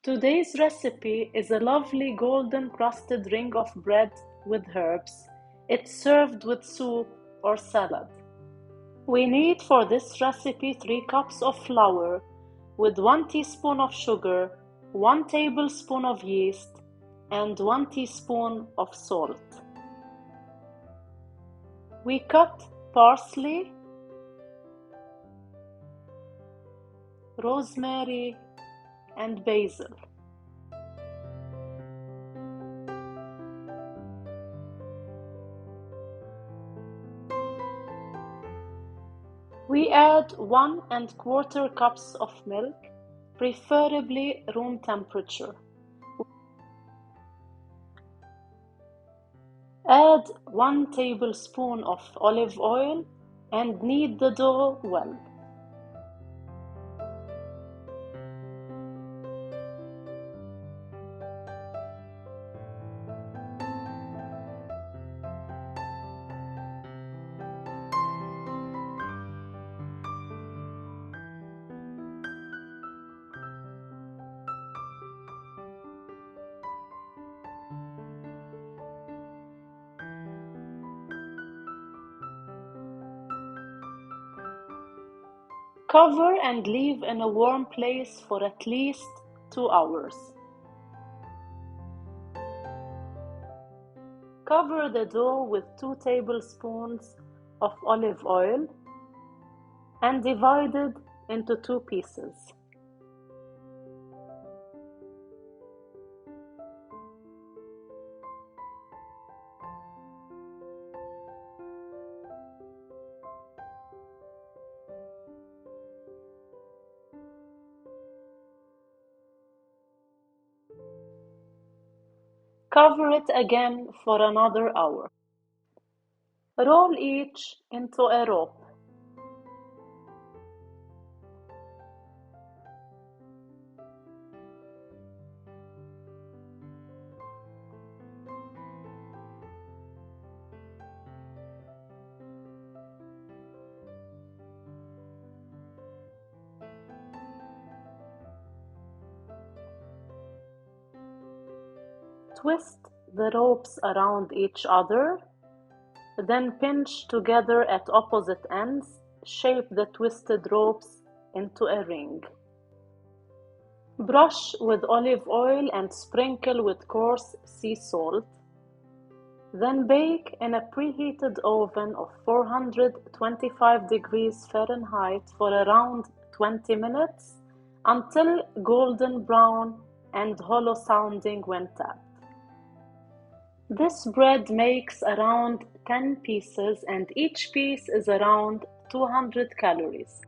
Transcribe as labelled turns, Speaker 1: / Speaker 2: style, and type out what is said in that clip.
Speaker 1: Today's recipe is a lovely golden crusted ring of bread with herbs. It's served with soup or salad. We need for this recipe 3 cups of flour with 1 teaspoon of sugar, 1 tablespoon of yeast, and 1 teaspoon of salt. We cut parsley, rosemary, and basil. We add 1 1/4 cups of milk, preferably room temperature. Add 1 tablespoon of olive oil and knead the dough well. Cover and leave in a warm place for at least 2 hours. Cover the dough with 2 tablespoons of olive oil and divide it into 2 pieces. Cover it again for another hour. Roll each into a rope. Twist the ropes around each other, then pinch together at opposite ends. Shape the twisted ropes into a ring. Brush with olive oil and sprinkle with coarse sea salt. Then bake in a preheated oven of 425 degrees Fahrenheit for around 20 minutes until golden brown and hollow sounding when tapped. This bread makes around 10 pieces and each piece is around 200 calories.